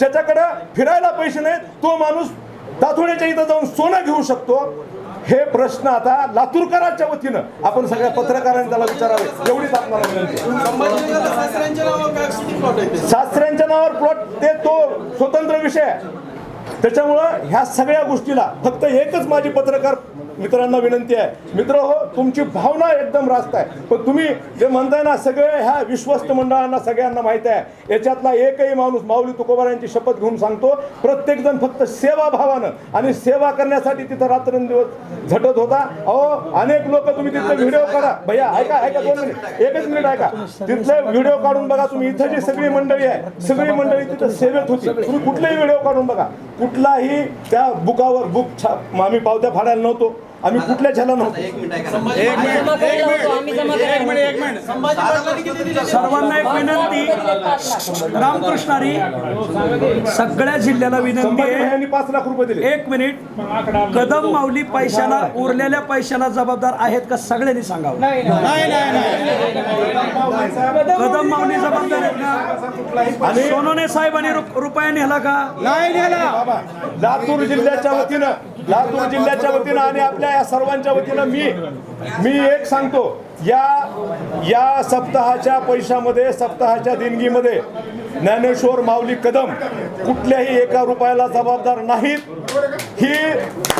ज्याच्याकडे फिरायला पैसे नाहीत तो माणूस दाथोड्याच्या इथं जाऊन सोनं घेऊ शकतो? हे प्रश्न आता लातूरकरांच्या वतीनं आपण सगळ्या पत्रकारांनी त्याला विचारावे, एवढीच आपल्याला विनंती आहे. सासऱ्यांच्या नावावर प्लॉट ते तो स्वतंत्र विषय आहे. त्याच्यामुळं ह्या सगळ्या गोष्टीला फक्त एकच माझी पत्रकार मित्रांना विनंती आहे, मित्र हो, तुमची भावना एकदम रास्त आहे, पण तुम्ही जे म्हणताय ना सगळे ह्या विश्वस्त मंडळांना सगळ्यांना माहिती आहे, याच्यातला एकही माणूस माऊली तुकोबारायांची शपथ घेऊन सांगतो, प्रत्येकजण फक्त सेवाभावानं आणि सेवा करण्यासाठी तिथं रात्रंदिवस झटत होता. अहो अनेक लोक, तुम्ही तिथले व्हिडिओ काढा भैया, ऐका 2 मिनिट, एकच मिनिट ऐका, तिथले व्हिडिओ काढून बघा तुम्ही. इथं जी सगळी मंडळी आहे, सगळी मंडळी तिथं सेवेत होती. तुम्ही कुठलेही व्हिडिओ काढून बघा, कुठलाही त्या बुकावर बुक आम्ही पावत्या फाडायला नव्हतो, आम्ही कुठल्या झाला नव्हतो. सर्वांना एक विनंती, रामकृष्णारी सगळ्या जिल्ह्याला विनंती आहे, 5 लाख रुपये दिले. 1 मिनिट, कदम माऊली पैशाला, उरलेल्या पैशाला जबाबदार आहेत का सगळ्यांनी सांगावं. कदम माऊली जबाबदार आहेत का? आणि सोनवणे साहेबांनी रुपया नेला का? नाही नेला. लातूर जिल्ह्याच्या वतीनं आणि आपल्या या सर्वांच्या वतीनं मी एक सांगतो, या सप्ताहाच्या पैशामध्ये, सप्ताहाच्या देणगीमध्ये ज्ञानेश्वर माऊली कदम कुठल्याही एका रुपयाला जबाबदार नाहीत. ही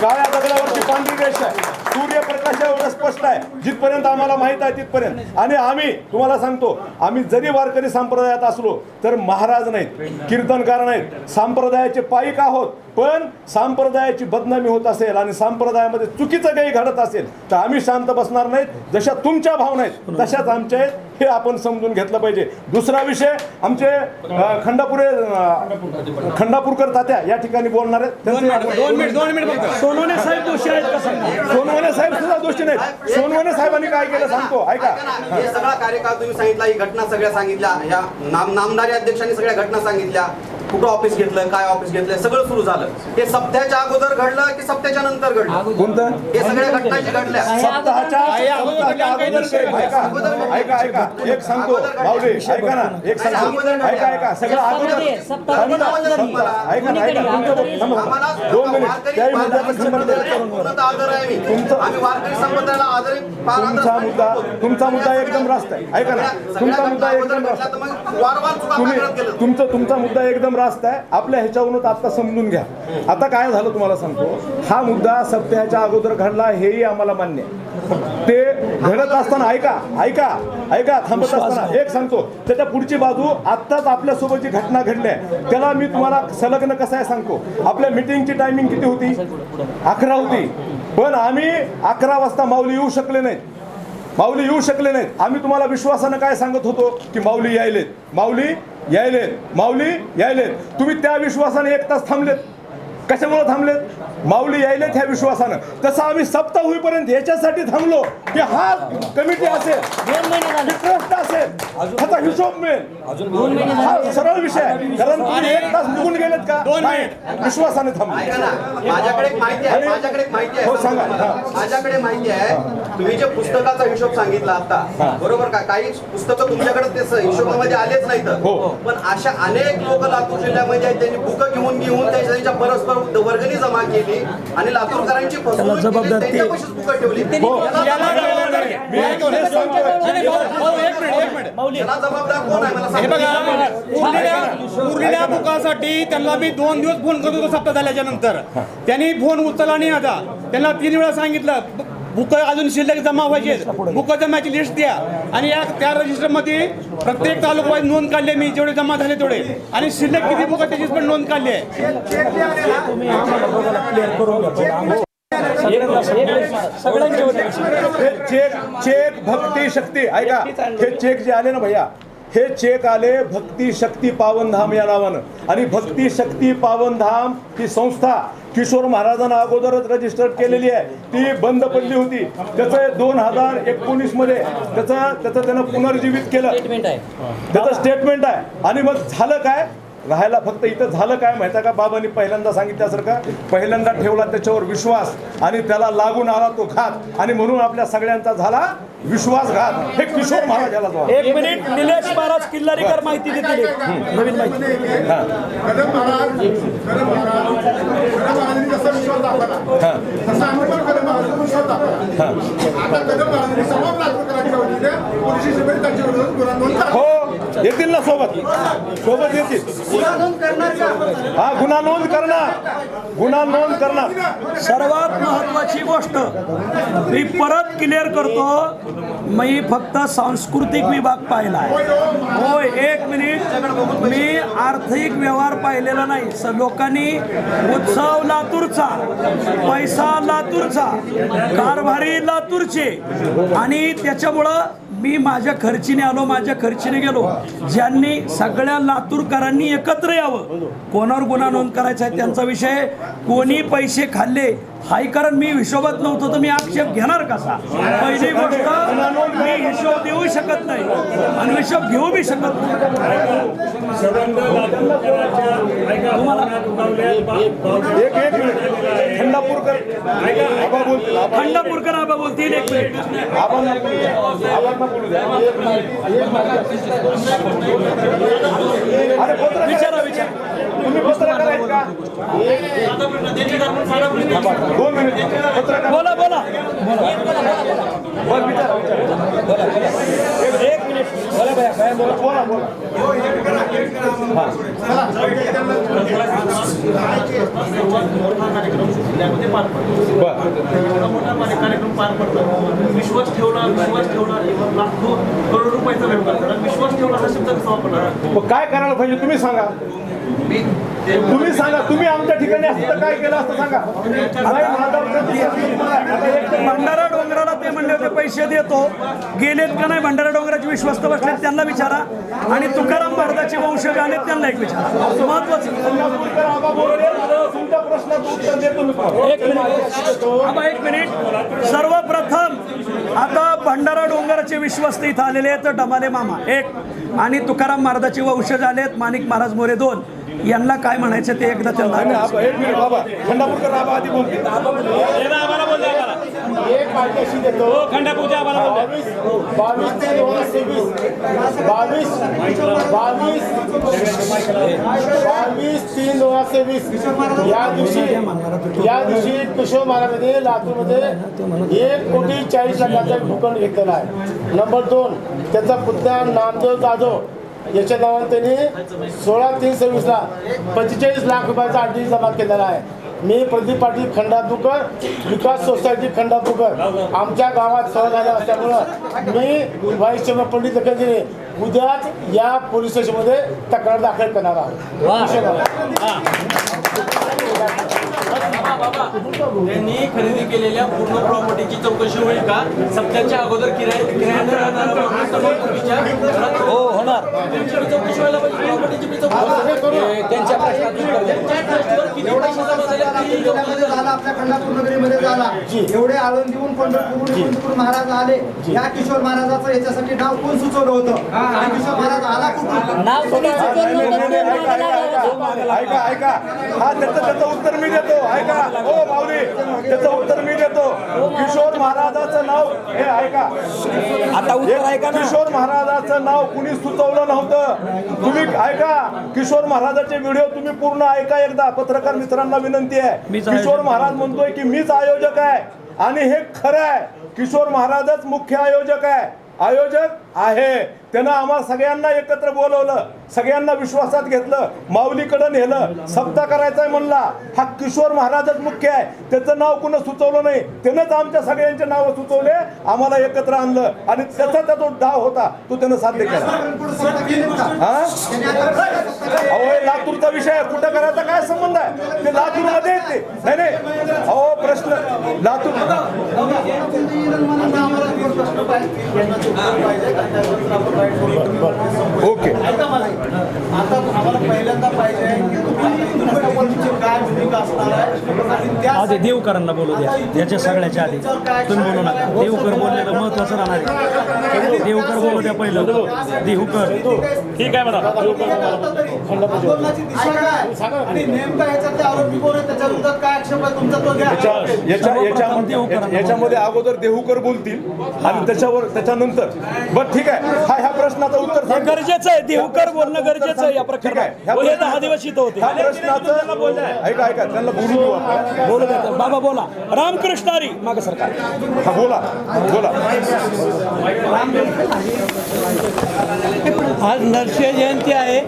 काळ्या दगडावरची पांढरी रेष आहे, सूर्यप्रकाश एवढं स्पष्ट आहे, जिथपर्यंत आम्हाला माहित आहे तिथपर्यंत. आणि आम्ही तुम्हाला सांगतो, आम्ही जरी वारकरी संप्रदायात असलो तर महाराज नाहीत, कीर्तनकार नाहीत, संप्रदायाचे पाईक आहोत. पण संप्रदायाची बदनामी होत असेल आणि संप्रदायामध्ये चुकीचं काही घडत असेल तर आम्ही शांत बसणार नाहीत. जशा तुमच्या भावना आहेत तशाच आमच्या आहेत, हे आपण समजून घेतलं पाहिजे. दुसरा विषय, आमचे खंडापूरकर तात्या या ठिकाणी बोलणार आहेत. सोनवणे साहेब दोषी आहेत का? सोनवणे साहेब सुद्धा दोषी नाहीत. सोनवणे साहेबांनी काय केलं सांगतो, ऐका. हे सगळा कार्यकाळ तुम्ही सांगितला, ही घटना सगळ्या सांगितल्या, या नामदारी अध्यक्षांनी सगळ्या घटना सांगितल्या, कुठं ऑफिस घेतलं, काय ऑफिस घेतलं, सगळं सुरू झालं. हे सप्त्याच्या अगोदर घडलं की सप्त्याच्या नंतर घडलं? कोणतं? हे सगळ्या घटनाची घडल्या सप्ताहाच्या ऐका एक सांगतो माऊली, ऐका ना, एक सांगतो, ऐका सगळं अगोदर ऐका ना, 2 मिनिट. त्याही मुद्द्याचा संबंध आदर आहे मी, आम्ही वारकरी संप्रदायाला आदर, तुमचा मुद्दा एकदम रास्त आहे. ऐका ना, तुमचा मुद्दा एकदम रास्त आहे. तुमचा मुद्दा एकदम रास्त आहे. आपल्या ह्याच्यावरून आता समजून घ्या. आता काय झालं तुम्हाला सांगतो, हा मुद्दा सप्ताहाच्या अगोदर घडला हेही आम्हाला मान्य आहे. ते घडत असताना ऐका थांबत असताना एक सांगतो, त्याच्या पुढची बाजू आत्ताच आपल्यासोबत जी घटना घडली आहे त्याला मी तुम्हाला संलग्न कसं आहे सांगतो. आपल्या मिटिंगची टायमिंग किती होती? 11 होती. पण आम्ही 11 वाजता माऊली येऊ शकले नाहीत. आम्ही तुम्हाला विश्वासानं काय सांगत होतो की माऊली यायलेत. तुम्ही त्या विश्वासाने 1 तास थांबलेत. कशामुळे थांबलेत? माऊली यायलेत ह्या विश्वासानं. तसं आम्ही सप्ताह होईपर्यंत याच्यासाठी थांबलो की हा कमिटी असेल, ट्रस्ट असेल, ह्याचा हिशोब मिळेल. हा सरळ विषय आहे. कारण तुम्ही 1 तास निघून गेलेत का? विश्वासाने थांबले. माझ्याकडे एक माहिती आहे, हो सांगा. माझ्याकडे माहिती आहे, तुम्ही जे पुस्तकाचा हिशोब सांगितला आता, बरोबर का? काही पुस्तकं तुमच्याकडे ते हिशोबामध्ये आलेच नाहीत. पण अशा अनेक लोक लातूर जिल्ह्यामध्ये आहेत, त्यांनी बुकं घेऊन त्यांच्या परस्पर वर्गणी जमा केली आणि लातूरकरांची फसवणूक केली, त्यांच्यापाशीच बुकं ठेवली. जबाबदार कोण आहे मला सांगा. उरलेल्या बुकासाठी त्यांना मी 2 दिवस फोन करत होतो सप्ताह झाल्याच्या नंतर. त्यांनी फोन उचलला नाही. आता त्यांना 3 वेळा सांगितलं बुक अजून शिल्लक जमा व्हायचे, बुक जमाची लिस्ट द्या. आणि त्या रजिस्टरमध्ये प्रत्येक तालुक्यात नोंद काढली मी, जेवढे जमा झाले तेवढे, आणि शिल्लक किती बुक त्याची पण नोंद काढली आहे. चेक भक्ती शक्ती, ऐका, हे चेक जे आले ना भैया, हे चेक आले भक्ती शक्ती पावनधाम या नावानं. आणि भक्ती शक्ती पावनधाम ही संस्था किशोर महाराजांना अगोदरच रजिस्टर केलेली आहे, ती बंद पडली होती. त्याचं 2019 मध्ये त्याचं त्यानं पुनर्जीवित केलं, त्याचं स्टेटमेंट आहे. आणि मग झालं काय, राहायला फक्त इथं झालं काय माहिती आहे का, बाबांनी पहिल्यांदा सांगितल्यासारखं पहिल्यांदा ठेवला त्याच्यावर विश्वास आणि त्याला लागून आला तो घात आणि म्हणून आपल्या सगळ्यांचा झाला विश्वासघात. हे किशोर महाराजाला जो आहे. 1 मिनिट. निलेश महाराज किल्लारीकर माहिती देतील नवीन माहिती. कदम महाराजांनी जसा विश्वास दाखवला तसा आम्ही पण कदम महाराजांचा विश्वास दाखवला. आता कदम महाराजांनी सर्व लातूरकरांच्या वतीने पोलीस स्टेशनमध्ये त्यांच्या विरोधात गुन्हा नोंद करा. हो येतील ना सोबत येतील. हा गुन्हा नोंद करणार. सर्वात महत्वाची गोष्ट मी परत क्लिअर करतो, मी फक्त सांस्कृतिक विभाग पाहिला आहे. होय 1 मिनिट. मी आर्थिक व्यवहार पाहिलेला नाही. लोकांनी उत्सव लातूरचा, पैसा लातूरचा, कारभारी लातूरचे आणि त्याच्यामुळं मी माझ्या खर्चीने आलो, माझ्या खर्चीने गेलो. ज्यांनी सगळ्या लातूरकरांनी एकत्र यावं, कोणावर गुन्हा नोंद करायचा आहे त्यांचा विषय. कोणी पैसे खाल्ले हाय, कारण मी हिशोबात नव्हतो तर मी आक्षेप घेणार कसा. पहिली गोष्ट, मी हिशोब देऊ शकत नाही आणि हिशोब घेऊ बी शकत नाही. तुम्हाला खंडापूरकर आबा बोलतील. 1 मिनिट. विचारा. तुम्ही पत्रकार आहेत का? 2 मिनिट. पत्रकार बोला. बोल विचारा. 1 मिनिट. बोला. कार्यक्रम पार पडतात. विश्वास ठेवला लाखो करोड रुपयाचा व्यवहार झाला. विश्वास ठेवला हा शब्द कसा वापरणार? मग काय करायला पाहिजे तुम्ही सांगा. तुम्ही आमच्या ठिकाणी असतं तर काय केलं असतं सांगा. भंडारा डोंगराला ते म्हणले होते पैसे देतो, गेलेत का नाही भंडारा डोंगराचे विश्वस्त बसलेत त्यांना विचारा, आणि तुकाराम महाराजाचे वंशज आलेत त्यांना एक विचारा. महत्वाचं. तुमच्या प्रश्नाचं उत्तर देतो मी. 1 मिनिट. आबा 1 मिनिट. सर्वप्रथम आता भंडारा डोंगराचे विश्वस्त इथं आलेले आहेत डमाले मामा 1 आणि तुकाराम महाराजाचे वंशज आलेत माणिक महाराज मोरे 2. यांना काय म्हणायचं ते एकदा त्यांना. 1 मिनिट बाबा. खंडापूरकर आबा आधी बोलते. एक पार्टी देतो 22/3/2023 या दिवशी किशोर महाराजांनी लातूरमध्ये 1,40,00,000चा भूखंड घेतलेला आहे. नंबर 2 त्याचा पुतण्या नामदेव जाधव याच्या नावाने त्यांनी 16/3/26ला 45 लाख रुपयाचा आरडी जमा केलेला आहे. मी प्रदीप पाटील खंडापूरकर, विकास सोसायटी खंडापूरकर आमच्या गावात सहज झाला असल्यामुळं मी व्हाईस चेअरमन पंडित लखनजीने उद्याच या पोलीस स्टेशनमध्ये तक्रार दाखल करणार आहोत. त्यांनी खरेदी केलेल्या पूर्ण प्रॉपर्टीची चौकशी होईल का? सप्त्याच्या अगोदर हो होणार. चौकशी व्हायला पाहिजे. प्रॉपर्टीची त्यांच्या झाला आपल्या खंडापूर नगरीमध्ये झाला. एवढे आळंदीहून पंढरपूर महाराज आले. या किशोर महाराजाचं याच्यासाठी नाव कोण सुचवलं होतं आणि किशोर महाराज आला कुठून? ऐका. हा त्याचं उत्तर मी देतो. ऐका हो माऊली, त्याचं उत्तर मी देतो. किशोर महाराजाचं नाव हे ऐका. आता उत्तर ऐका ना. किशोर महाराजाचं नाव कुणी सुचवलं नव्हतं. तुम्ही ऐका. किशोर महाराजाचे व्हिडिओ तुम्ही पूर्ण ऐका एकदा. पत्रकार मित्रांना विनंती आहे. किशोर महाराज म्हणतोय की मीच आयोजक आहे आणि हे खरं आहे. किशोर महाराजच मुख्य आयोजक आहे. त्यानं आम्हाला सगळ्यांना एकत्र बोलवलं, सगळ्यांना विश्वासात घेतलं, माऊलीकडे नेलं, सप्ताह करायचा म्हणला. हा किशोर महाराजच मुख्य आहे. त्याचं नाव कुणं सुचवलं नाही. त्यानंच आमच्या सगळ्यांचे नाव सुचवले, आम्हाला एकत्र आणलं आणि त्याचा तो डाव होता तो त्यानं साध्य केला. अहो लातूरचा विषय आहे, कुठं करायचा काय संबंध आहे? ते लातूरमध्ये येते नाही. अहो प्रश्न लातूर ओके. आता आम्हाला पहिल्यांदा पाहिजे की तुम्ही आता इथून पुढे काय भूमिका असणार आहे आणि त्या आधी देवकरांना बोलू द्या याच्या सगळ्याच्या आधी तुम्ही बोलू नका. देवकर बोललेलं महत्वाचं राहणार आहे. देवकर बोलू द्या पहिलं. देवकर ठीक आहे मॅडम. आंदोलनाची दिशा काय आणि नेमका ह्याच्यातले आरोपी कोण आहे त्याच्या विरोधात काय आक्षेप आहे तुमचा तो घ्या. याच्यामध्ये अगोदर देहूकर बोलतील आणि त्याच्यानंतर बरं ठीक आहे. ह्या प्रश्नाचं उत्तर हे सांग. गरजेचं आहे. देवकर बोलणं गरजेचं आहे या प्रकरणात. हे 10 दिवस इथं होते. ह्या प्रश्नाचं ऐका त्यांना बोलू देऊ आपण. बोलू द्या. बाबा बोला. रामकृष्ण हरी. मागं सरकार. हा बोला. आज नरसिंह जयंती आहे.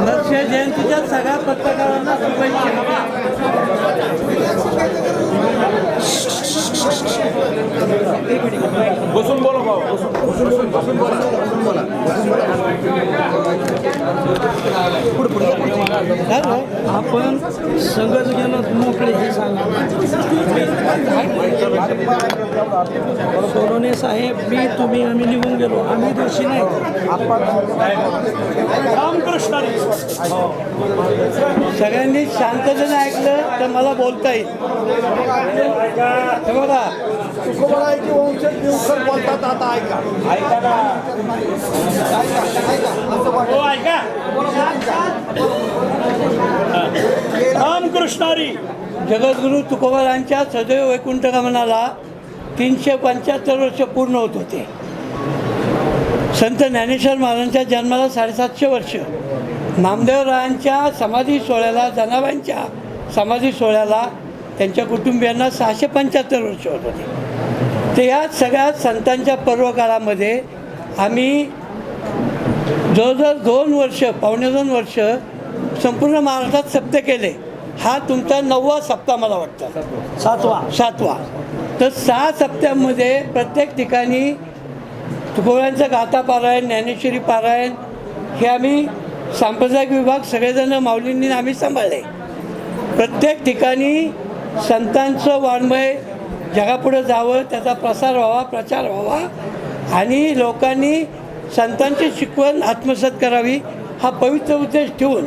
नरसिंह जयंतीच्या सगळ्या पत्रकारांना शुभेच्छा. बसून बोला भाऊ. बसून बोला. आपण सगळंच गेलं मोकळे हे सांगा. सोनवणे साहेब मी तुम्ही आम्ही निघून गेलो. आम्ही दोषी नाही. रामकृष्ण हरी. सगळ्यांनी शांततेने ऐकलं तर मला बोलता येईल. हे बघा रामकृष्ण हरी. जगद्गुरू तुकोबारांच्या सदैव वैकुंठ गमनाला 375 वर्ष पूर्ण होत होते. संत ज्ञानेश्वर महाराजांच्या जन्माला 750 वर्ष. नामदेवरायांच्या समाधी सोहळ्याला जनाबाईंच्या समाधी सोहळ्याला त्यांच्या कुटुंबियांना 675 वर्ष होत होते. तर या सगळ्या संतांच्या पर्वकाळामध्ये आम्ही जवळजवळ 2 वर्ष पावणे 2 वर्ष संपूर्ण महाराष्ट्रात सप्ते केले. हा तुमचा 9वा सप्ताह मला वाटतं. 7वा. तर 6 सप्त्यांमध्ये प्रत्येक ठिकाणी तुकोबांचं गाथा पारायण ज्ञानेश्वरी पारायण हे आम्ही सांप्रदायिक विभाग सगळेजण माऊलींनी आम्ही सांभाळले. प्रत्येक ठिकाणी संतांचं वाङ्मय जगापुढे जावं त्याचा प्रसार व्हावा प्रचार व्हावा आणि लोकांनी संतांची शिकवण आत्मसात करावी हा पवित्र उद्देश ठेवून